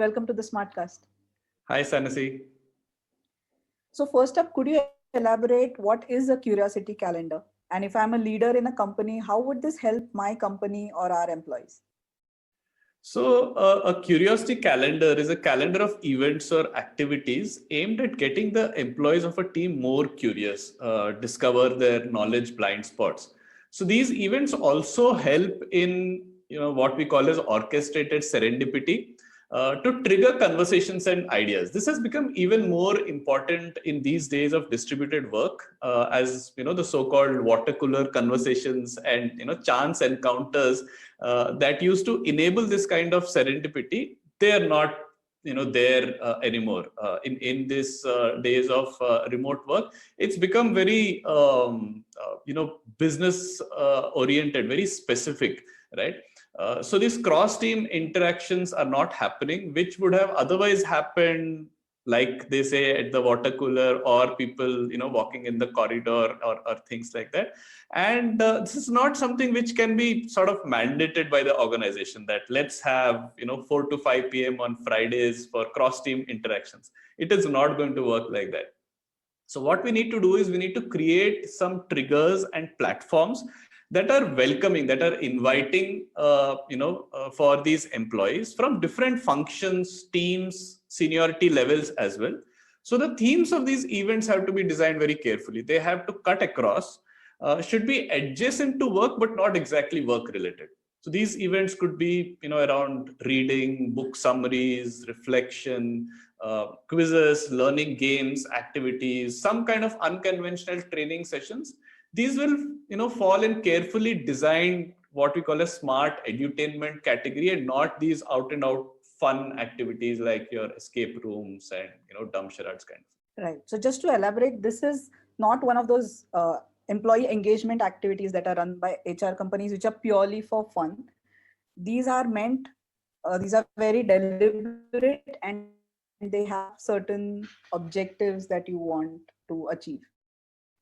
Welcome to the Smartcast. Hi, Sanasi. So, first up, could you elaborate what is a curiosity calendar? And if I'm a leader in a company, how would this help my company or our employees? So, a curiosity calendar is a calendar of events or activities aimed at getting the employees of a team more curious, discover their knowledge blind spots. So, these events also help in what we call as orchestrated serendipity to trigger conversations and ideas. This has become even more important in these days of distributed work, as the so-called water cooler conversations and chance encounters that used to enable this kind of serendipity. They are not there anymore in this days of remote work. It's become very business oriented, very specific, right? So these cross team interactions are not happening, which would have otherwise happened, like they say, at the water cooler, or people walking in the corridor, or things like that. And this is not something which can be sort of mandated by the organization, that let's have 4 to 5 p.m. on Fridays for cross team interactions. It is not going to work like that. So what we need to do is we need to create some triggers and platforms that are welcoming, that are inviting, for these employees from different functions, teams, seniority levels as well. So the themes of these events have to be designed very carefully. They have to cut across, should be adjacent to work, but not exactly work related. So these events could be, around reading, book summaries, reflection, quizzes, learning games, activities, some kind of unconventional training sessions. These will, fall in carefully designed, what we call a smart edutainment category, and not these out and out fun activities like your escape rooms and, dumb charades kind of. Right. So, just to elaborate, this is not one of those employee engagement activities that are run by HR companies, which are purely for fun. These are meant, these are very deliberate, and they have certain objectives that you want to achieve.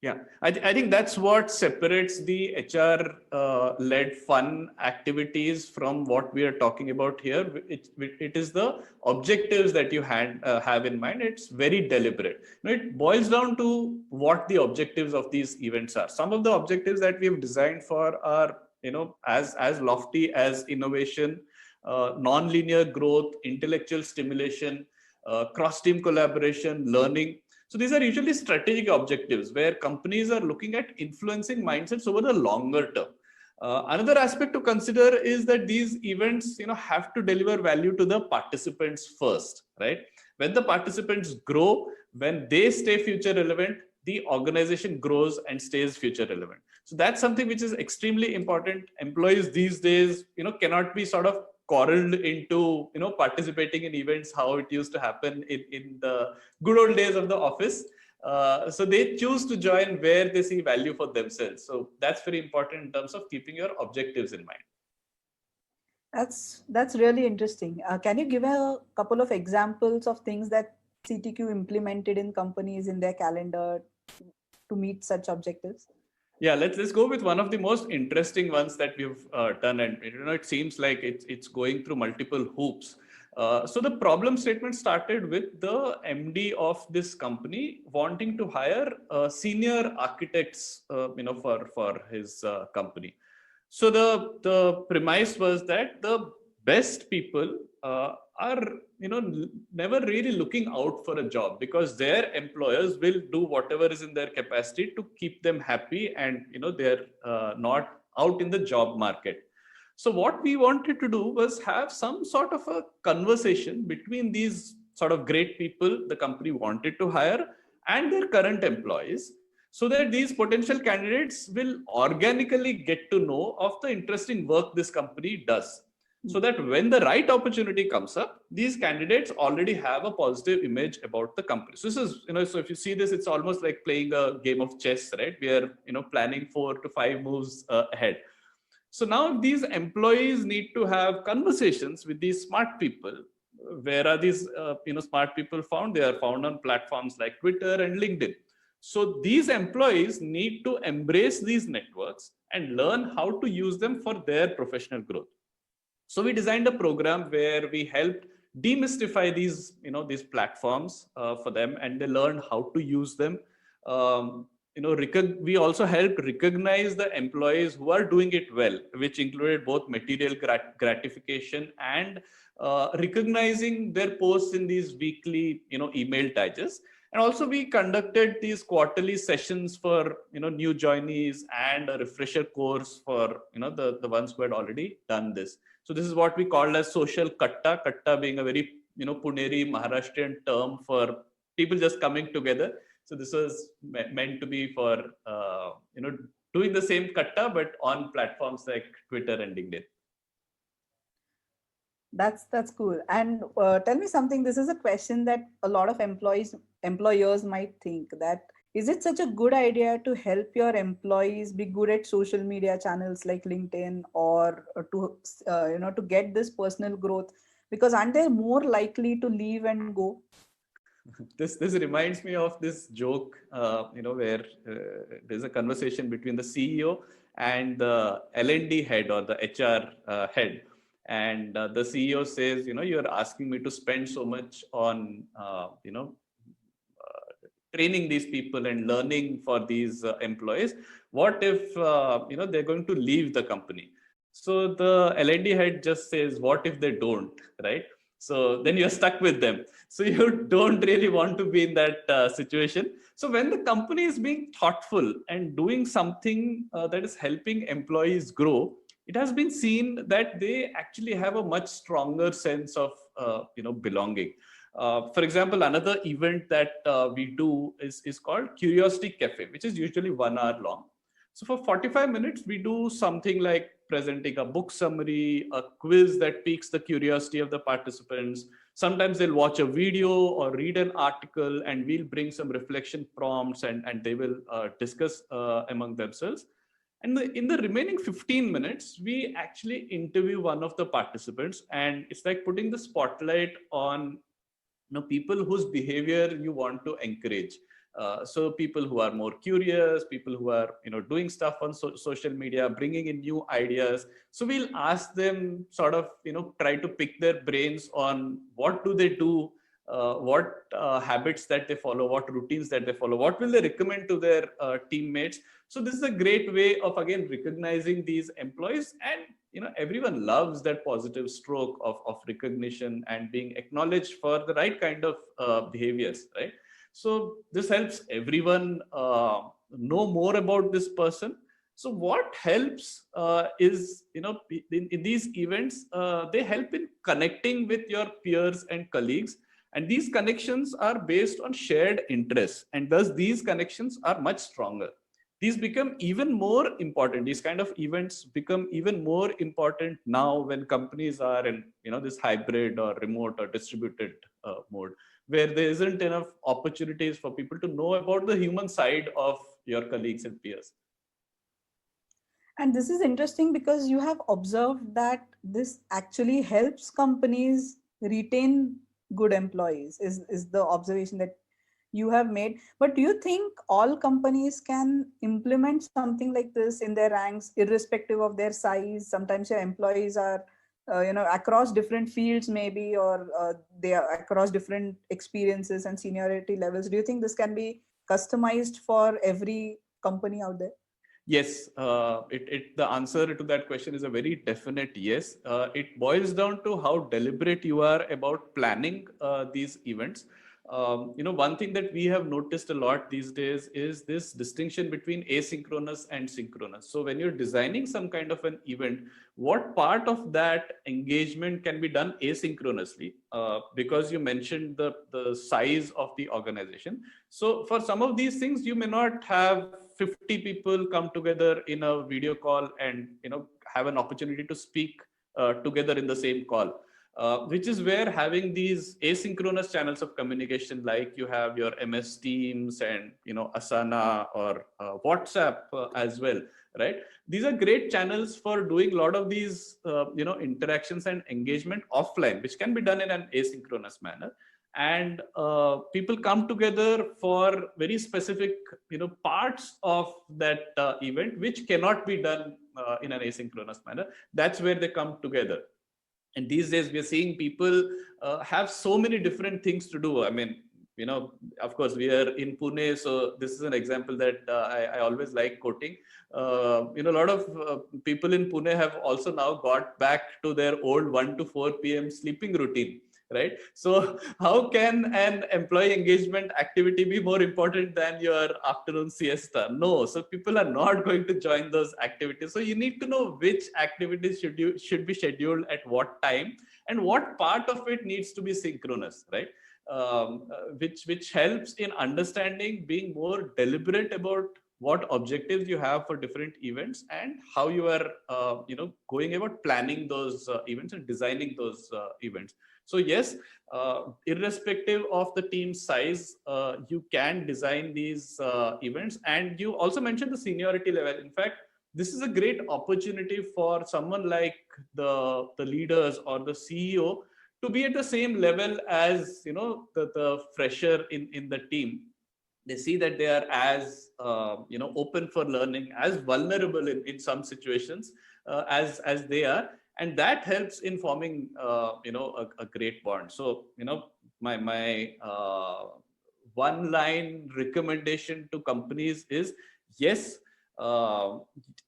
Yeah, I think that's what separates the HR-led fun activities from what we are talking about here. It is the objectives that you have in mind. It's very deliberate. It boils down to what the objectives of these events are. Some of the objectives that we've designed for are, as lofty as innovation, non-linear growth, intellectual stimulation, cross-team collaboration, learning. So these are usually strategic objectives where companies are looking at influencing mindsets over the longer term. Another aspect to consider is that these events, have to deliver value to the participants first, right? When the participants grow, when they stay future relevant, the organization grows and stays future relevant. So that's something which is extremely important. Employees these days, cannot be sort of corralled into participating in events how it used to happen in the good old days of the office. So they choose to join where they see value for themselves. So that's very important in terms of keeping your objectives in mind. That's really interesting. Can you give a couple of examples of things that CTQ implemented in companies in their calendar to meet such objectives? Yeah, let's go with one of the most interesting ones that we've done, and it seems like it's going through multiple hoops. So the problem statement started with the MD of this company wanting to hire senior architects, for his company. So the premise was that the best people are never really looking out for a job, because their employers will do whatever is in their capacity to keep them happy, and they're not out in the job market. So what we wanted to do was have some sort of a conversation between these sort of great people the company wanted to hire and their current employees, so that these potential candidates will organically get to know of the interesting work this company does. So that when the right opportunity comes up, these candidates already have a positive image about the company. So this is, so if you see this, it's almost like playing a game of chess, right? We are, planning 4 to 5 moves ahead. So now these employees need to have conversations with these smart people. Where are these, smart people found? They are found on platforms like Twitter and LinkedIn. So these employees need to embrace these networks and learn how to use them for their professional growth. So we designed a program where we helped demystify these, these platforms for them, and they learn how to use them. Um, we also helped recognize the employees who are doing it well, which included both material gratification and recognizing their posts in these weekly, email digests. And also we conducted these quarterly sessions for, new joinees, and a refresher course for, the ones who had already done this. So this is what we called as social katta, katta being a very, Puneri Maharashtrian term for people just coming together. So this was meant to be for, doing the same katta, but on platforms like Twitter and LinkedIn. That's cool. And tell me something. This is a question that a lot of employers might think, that is it such a good idea to help your employees be good at social media channels like LinkedIn, or to get this personal growth, because aren't they more likely to leave and go? This reminds me of this joke, where there's a conversation between the CEO and the L&D head, or the HR head, and the CEO says, you're asking me to spend so much on, training these people and learning for these employees. What if they're going to leave the company? So the L&D head just says, what if they don't, right? So then you're stuck with them. So you don't really want to be in that situation. So when the company is being thoughtful and doing something that is helping employees grow, it has been seen that they actually have a much stronger sense of belonging. For example, another event that we do is called Curiosity Cafe, which is usually 1 hour long. So for 45 minutes, we do something like presenting a book summary, a quiz that piques the curiosity of the participants. Sometimes they'll watch a video or read an article, and we'll bring some reflection prompts, and they will discuss among themselves. And in the remaining 15 minutes, we actually interview one of the participants, and it's like putting the spotlight on people whose behavior you want to encourage. So people who are more curious, people who are doing stuff on social media, bringing in new ideas. So we'll ask them, sort of try to pick their brains on what do they do, what habits that they follow, what routines that they follow, what will they recommend to their teammates. So this is a great way of, again, recognizing these employees. And everyone loves that positive stroke of recognition and being acknowledged for the right kind of behaviors, right? So this helps everyone know more about this person. So what helps is, in these events, they help in connecting with your peers and colleagues. And these connections are based on shared interests, and thus these connections are much stronger. These become even more important. These kind of events become even more important now when companies are in this hybrid or remote or distributed mode, where there isn't enough opportunities for people to know about the human side of your colleagues and peers. And this is interesting because you have observed that this actually helps companies retain good employees, is the observation that you have made. But do you think all companies can implement something like this in their ranks, irrespective of their size? Sometimes your employees are across different fields maybe, or they are across different experiences and seniority levels. Do you think this can be customized for every company out there? Yes, the answer to that question is a very definite yes. It boils down to how deliberate you are about planning these events. One thing that we have noticed a lot these days is this distinction between asynchronous and synchronous. So when you're designing some kind of an event, what part of that engagement can be done asynchronously? Because you mentioned the size of the organization. So for some of these things, you may not have 50 people come together in a video call and have an opportunity to speak together in the same call. Which is where having these asynchronous channels of communication, like you have your MS Teams and Asana or WhatsApp as well, right? These are great channels for doing a lot of these interactions and engagement offline, which can be done in an asynchronous manner. And people come together for very specific parts of that event, which cannot be done in an asynchronous manner. That's where they come together. And these days we are seeing people have so many different things to do. I mean, of course we are in Pune, so this is an example that I always like quoting. A lot of people in Pune have also now got back to their old 1 to 4 p.m. sleeping routine, right? So how can an employee engagement activity be more important than your afternoon siesta? No. So people are not going to join those activities. So you need to know which activities should be scheduled at what time, and what part of it needs to be synchronous, right? Which helps in understanding, being more deliberate about what objectives you have for different events, and how you are going about planning those events and designing those events. So yes, irrespective of the team size, you can design these events. And you also mentioned the seniority level. In fact, this is a great opportunity for someone like the leaders or the CEO to be at the same level as the fresher in the team. They see that they are as open for learning, as vulnerable in some situations as they are, and that helps in forming a great bond. So my one line recommendation to companies is, yes, uh,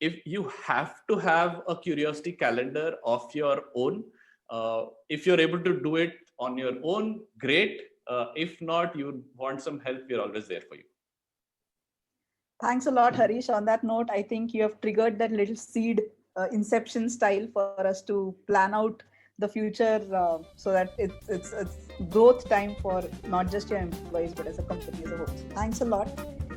if you have to have a curiosity calendar of your own, if you're able to do it on your own, great. If not, you want some help, we're always there for you. Thanks a lot, Harish. On that note, I think you have triggered that little seed inception style for us to plan out the future, so that it's growth time for not just your employees but as a company as a whole. So thanks a lot.